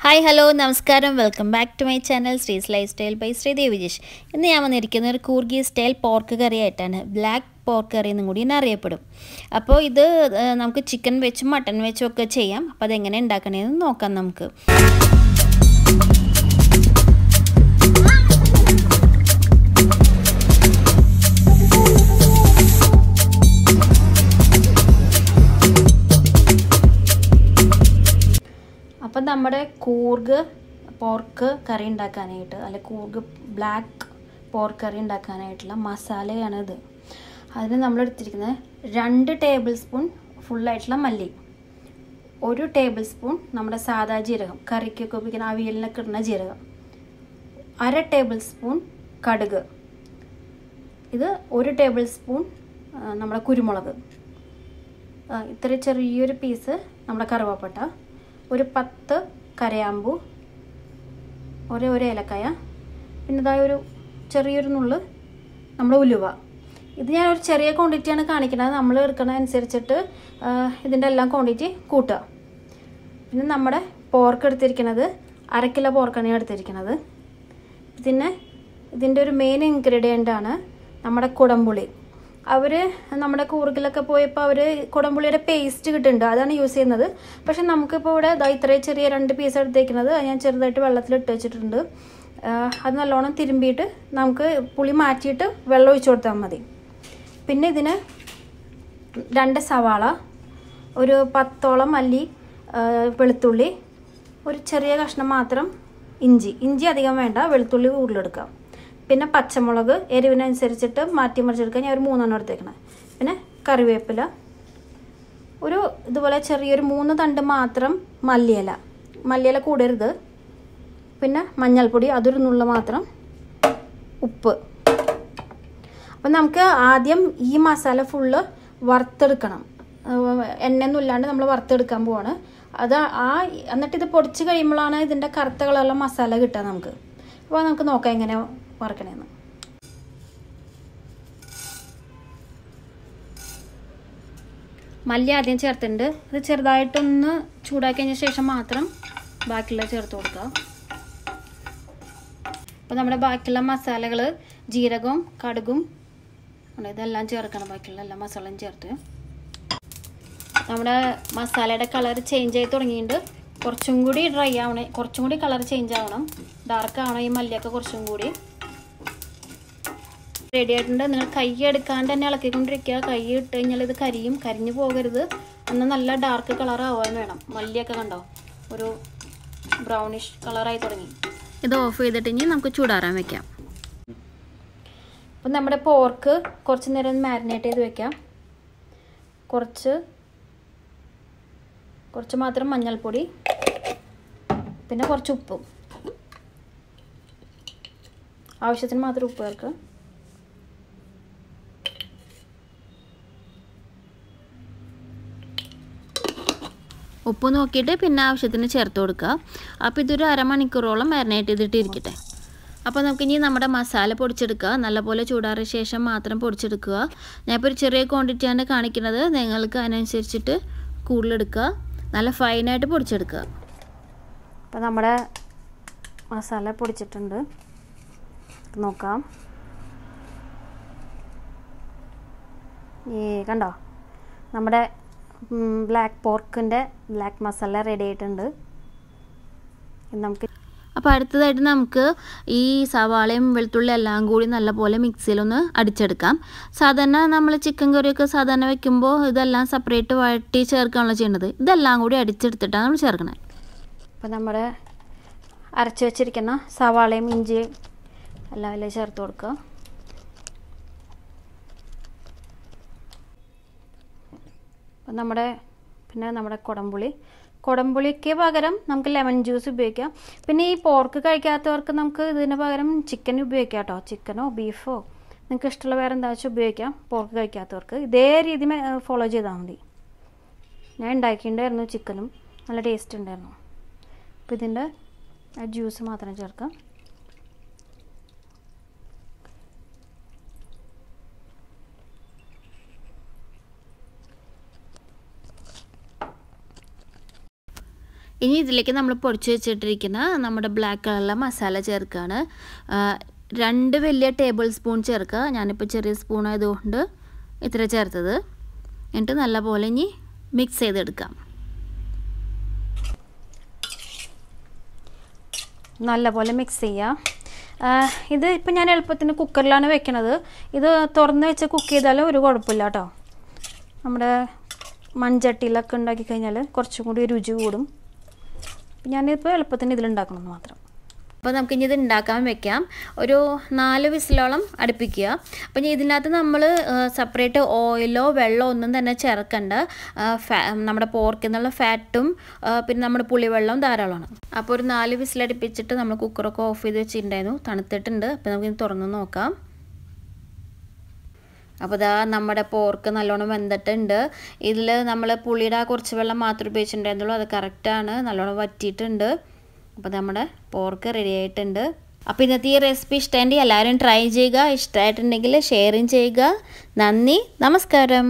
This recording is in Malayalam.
Hi, hello, namaskaram. Welcome back to my channel Sree's Lifestyle by Sree Devijesh. ഇന്ന് ഞാൻ വന്നിരിക്കുന്നത് ഒരു കൂർഗി സ്റ്റൈൽ പോർക്ക് കറി ആയിട്ടാണ്. ബ്ലാക്ക് പോർക്ക് കറി എന്നും കൂടി അറിയപ്പെടും. അപ്പോൾ ഇത് നമുക്ക് ചിക്കൻ വെച്ചും മട്ടൺ വെച്ചും ഒക്കെ ചെയ്യാം. അപ്പോൾ അതെങ്ങനെ ഉണ്ടാക്കണമെന്ന് നോക്കാം നമുക്ക്. അപ്പോൾ നമ്മുടെ കൂർഗ് പോർക്ക് കറി ഉണ്ടാക്കാനായിട്ട് അല്ലെങ്കിൽ കൂർഗ് ബ്ലാക്ക് പോർക്ക് കറി ഉണ്ടാക്കാനായിട്ടുള്ള മസാലയാണ് ഇത്. അതിന് നമ്മൾ എടുത്തിരിക്കുന്നത് 2 ടേബിൾ സ്പൂൺ ഫുള്ളായിട്ടുള്ള മല്ലി, 1 ടേബിൾ സ്പൂൺ നമ്മുടെ സാദാ ജീരകം, കറിക്കൊക്കെ ഉപയോഗിക്കുന്ന അവിയലിനൊക്കെ ഇടുന്ന ജീരകം, 1/2 ടേബിൾ സ്പൂൺ കടുക്, ഇത് 1 ടേബിൾ സ്പൂൺ നമ്മുടെ കുരുമുളക്, ഇത്ര ചെറിയൊരു പീസ് നമ്മുടെ കറുവാപ്പട്ട, ഒരു 10 കരയാമ്പൂ, ഒരു ഏലക്കായ, പിന്നെ ഇതായ ഒരു ചെറിയൊരു നുള്ള് നമ്മുടെ ഉലുവ. ഇത് ഞാൻ ഒരു ചെറിയ ക്വാണ്ടിറ്റിയാണ് കാണിക്കുന്നത്. നമ്മൾ എടുക്കുന്ന അനുസരിച്ചിട്ട് ഇതിൻ്റെ എല്ലാം ക്വാണ്ടിറ്റി കൂട്ടുക. പിന്നെ നമ്മുടെ പോർക്ക് എടുത്തിരിക്കുന്നത് 1/2 കിലോ പോർക്കാണ് ഞാൻ എടുത്തിരിക്കുന്നത്. ഇതിൻ്റെ ഒരു മെയിൻ ഇൻഗ്രീഡിയൻ്റാണ് നമ്മുടെ കുടംപുളി. അവർ നമ്മുടെ കൂർഗിലൊക്കെ പോയപ്പോൾ അവർ കുടംപുളിയുടെ പേസ്റ്റ് കിട്ടുന്നുണ്ട്, അതാണ് യൂസ് ചെയ്യുന്നത്. പക്ഷെ നമുക്കിപ്പോൾ ഇവിടെ ഇത്രയും ചെറിയ 2 പീസ് എടുത്തേക്കുന്നത് ഞാൻ ചെറുതായിട്ട് വെള്ളത്തിലിട്ട് വെച്ചിട്ടുണ്ട്. അത് നല്ലോണം തിരുമ്പിയിട്ട് നമുക്ക് പുളി മാറ്റിയിട്ട് വെള്ളം ഒഴിച്ചു കൊടുത്താൽ മതി. പിന്നെ ഇതിന് 2 സവാള, ഒരു 10ഓളം മല്ലി, വെളുത്തുള്ളി, ഒരു ചെറിയ കഷ്ണം മാത്രം ഇഞ്ചി അധികം വേണ്ട, വെളുത്തുള്ളി കൂടുതലെടുക്കാം. പിന്നെ പച്ചമുളക് എരിവിനനുസരിച്ചിട്ട് മാറ്റി മറിച്ചെടുക്കാൻ ഞാൻ ഒരു 3 എണ്ണം എടുത്തേക്കണം. പിന്നെ കറിവേപ്പില, ഒരു ഇതുപോലെ ചെറിയൊരു 3 തണ്ട് മാത്രം മല്ലിയില കൂടരുത്. പിന്നെ മഞ്ഞൾപ്പൊടി, അതൊരു നുള്ള മാത്രം, ഉപ്പ്. അപ്പം നമുക്ക് ആദ്യം ഈ മസാല ഫുള്ള് വറുത്തെടുക്കണം. എണ്ണയൊന്നും ഇല്ലാണ്ട് നമ്മൾ വറുത്തെടുക്കാൻ പോവാണ്. എന്നിട്ട് ഇത് പൊടിച്ച് കഴിയുമ്പോഴാണ് ഇതിൻ്റെ കറുത്ത കളറുള്ള മസാല കിട്ടുക നമുക്ക്. അപ്പോൾ നമുക്ക് നോക്കാം എങ്ങനെ വറുക്കണമെന്ന്. മല്ലി ആദ്യം ചേർത്തിട്ടുണ്ട്. ഇത് ചെറുതായിട്ടൊന്ന് ചൂടാക്കി കഴിഞ്ഞ ശേഷം മാത്രം ബാക്കിയുള്ള ചേർത്ത് കൊടുക്കുക. അപ്പോൾ നമ്മുടെ ബാക്കിയുള്ള മസാലകൾ ജീരകവും കടുകും ഇതെല്ലാം ചേർക്കണം. ബാക്കിയുള്ള എല്ലാ മസാലയും ചേർത്ത് നമ്മുടെ മസാലയുടെ കളർ ചേഞ്ച് ആയി തുടങ്ങിയിട്ട് കുറച്ചും കൂടി ഡ്രൈ ആവണം, കുറച്ചും കൂടി കളർ ചേഞ്ച് ആവണം, ഡാർക്ക് ആവണം. ഈ മല്ലിയൊക്കെ കുറച്ചും കൂടി റെഡി ആയിട്ടുണ്ട്. നിങ്ങൾ കൈ എടുക്കാണ്ട് തന്നെ ഇളക്കിക്കൊണ്ടിരിക്കുക. കൈ ഇട്ട് കഴിഞ്ഞാൽ ഇത് കരിഞ്ഞു പോകരുത്. എന്നാൽ നല്ല ഡാർക്ക് കളർ ആവാൻ വേണം. മല്ലിയൊക്കെ കണ്ടോ ഒരു ബ്രൗണിഷ് കളറായി തുടങ്ങി. ഇത് ഓഫ് ചെയ്തിട്ട് ഇനി നമുക്ക് ചൂടാറാൻ വെക്കാം. അപ്പം നമ്മുടെ പോർക്ക് കുറച്ച് നേരം മാരിനേറ്റ് ചെയ്ത് വെക്കാം. കുറച്ച് മാത്രം മഞ്ഞൾപ്പൊടി, പിന്നെ കുറച്ച് ഉപ്പും, ആവശ്യത്തിന് മാത്രം ഉപ്പ് ചേർക്കുക. ഉപ്പ് നോക്കിയിട്ട് പിന്നെ ആവശ്യത്തിന് ചേർത്ത് കൊടുക്കുക. അപ്പോൾ ഇതൊരു അരമണിക്കൂറോളം മാരിനേറ്റ് ചെയ്തിട്ട് ഇരിക്കട്ടെ. അപ്പോൾ നമുക്കിനി നമ്മുടെ മസാല പൊടിച്ചെടുക്കുക. നല്ലപോലെ ചൂടാറിയ ശേഷം മാത്രം പൊടിച്ചെടുക്കുക. ഞാനിപ്പോൾ ഒരു ചെറിയ ക്വാണ്ടിറ്റിയാണ് കാണിക്കുന്നത്, നിങ്ങൾക്ക് അതിനനുസരിച്ചിട്ട് കൂടുതലെടുക്കുക. നല്ല ഫൈനായിട്ട് പൊടിച്ചെടുക്കുക. അപ്പോൾ നമ്മുടെ മസാല പൊടിച്ചിട്ടുണ്ട്, നോക്കാം. കണ്ടോ നമ്മുടെ ബ്ലാക്ക് പോർക്കിൻ്റെ ബ്ലാക്ക് മസാല റെഡി ആയിട്ടുണ്ട്. അപ്പോൾ അടുത്തതായിട്ട് നമുക്ക് ഈ സവാളയും വെളുത്തുള്ളി എല്ലാം കൂടി നല്ലപോലെ മിക്സിയിലൊന്ന് അടിച്ചെടുക്കാം. സാധാരണ നമ്മൾ ചിക്കൻ കറിയൊക്കെ സാധാരണ വെക്കുമ്പോൾ ഇതെല്ലാം സെപ്പറേറ്റ് വഴറ്റി ചേർക്കുകയാണല്ലോ ചെയ്യേണ്ടത്. ഇതെല്ലാം കൂടി അടിച്ചെടുത്തിട്ടാണ് നമ്മൾ ചേർക്കണത്. അപ്പോൾ നമ്മൾ അരച്ച് വെച്ചിരിക്കുന്ന സവാളയും ഇഞ്ചിയും എല്ലാം അതിൽ ചേർത്ത് കൊടുക്കുക. അപ്പം നമ്മുടെ കുടംപുളിക്ക് പകരം നമുക്ക് ലെമൺ ജ്യൂസ് ഉപയോഗിക്കാം. പിന്നെ ഈ പോർക്ക് കഴിക്കാത്തവർക്ക് നമുക്ക് ഇതിന് പകരം ചിക്കൻ ഉപയോഗിക്കാം കേട്ടോ. ചിക്കനോ ബീഫോ നിങ്ങൾക്ക് ഇഷ്ടമുള്ള വേറെ എന്താ വെച്ചാൽ ഉപയോഗിക്കാം. പോർക്ക് കഴിക്കാത്തവർക്ക് ഇതേ രീതി ഫോളോ ചെയ്താൽ മതി. ഞാൻ ഉണ്ടാക്കിയിട്ടുണ്ടായിരുന്നു ചിക്കനും, നല്ല ടേസ്റ്റ് ഉണ്ടായിരുന്നു. അപ്പോൾ ഇതിൻ്റെ ജ്യൂസ് മാത്രം ചേർക്കാം. ഇനി ഇതിലേക്ക് നമ്മൾ പൊടിച്ച് വെച്ചിട്ടിരിക്കുന്ന നമ്മുടെ ബ്ലാക്ക് കളറിലെ മസാല ചേർക്കുകയാണ്. 2 വലിയ ടേബിൾ സ്പൂൺ ചേർക്കുക. ഞാനിപ്പോൾ ചെറിയ സ്പൂൺ ആയതുകൊണ്ട് ഇത്ര ചേർത്തത്. എന്നിട്ട് നല്ലപോലെ ഇനി മിക്സ് ചെയ്തെടുക്കാം. നല്ലപോലെ മിക്സ് ചെയ്യുക. ഇത് ഇപ്പം ഞാൻ എളുപ്പത്തിന് കുക്കറിലാണ് വെക്കണത്. ഇത് തുറന്ന് വെച്ച് കുക്ക് ചെയ്താലും ഒരു കുഴപ്പമില്ല കേട്ടോ. നമ്മുടെ മൺചട്ടിയിലൊക്കെ ഉണ്ടാക്കി കഴിഞ്ഞാൽ കുറച്ചും കൂടി രുചി കൂടും. ഞാനിപ്പോൾ എളുപ്പത്തിന് ഇതിലുണ്ടാക്കണമെന്ന് മാത്രം. അപ്പോൾ നമുക്കിനി ഇത് ഉണ്ടാക്കാൻ വെക്കാം. ഒരു 4 വിസിലോളം അടുപ്പിക്കുക. അപ്പോൾ ഇനി ഇതിനകത്ത് നമ്മൾ സെപ്പറേറ്റ് ഓയിലോ വെള്ളമോ ഒന്നും തന്നെ ചേർക്കണ്ട. നമ്മുടെ പോർക്കിൽ നിന്നുള്ള ഫാറ്റും പിന്നെ നമ്മുടെ പുളിവെള്ളവും ധാരാളമാണ്. അപ്പോൾ ഒരു 4 വിസിലടുപ്പിച്ചിട്ട് നമ്മൾ കുക്കറൊക്കെ ഓഫ് ചെയ്ത് വെച്ചിട്ടുണ്ടായിരുന്നു. തണുത്തിട്ടുണ്ട്. അപ്പോൾ നമുക്കിത് തുറന്ന് നോക്കാം. അപ്പോൾ ഇതാ നമ്മുടെ പോർക്ക് നല്ലോണം വെന്തിട്ടുണ്ട്. ഇതിൽ നമ്മൾ പുളിയുടെ കുറച്ച് വെള്ളം മാത്രമേ ഉപയോഗിച്ചിട്ടുണ്ടായിരുന്നുള്ളൂ. അത് കറക്റ്റാണ്, നല്ലോണം വറ്റിയിട്ടുണ്ട്. അപ്പോൾ നമ്മുടെ പോർക്ക് റെഡി ആയിട്ടുണ്ട്. അപ്പോൾ ഇന്നത്തെ ഈ റെസിപ്പി ഇഷ്ടമായിട്ട് എല്ലാവരും ട്രൈ ചെയ്യുക. ഇഷ്ടമായിട്ടുണ്ടെങ്കിൽ ഷെയറും ചെയ്യുക. നന്ദി, നമസ്കാരം.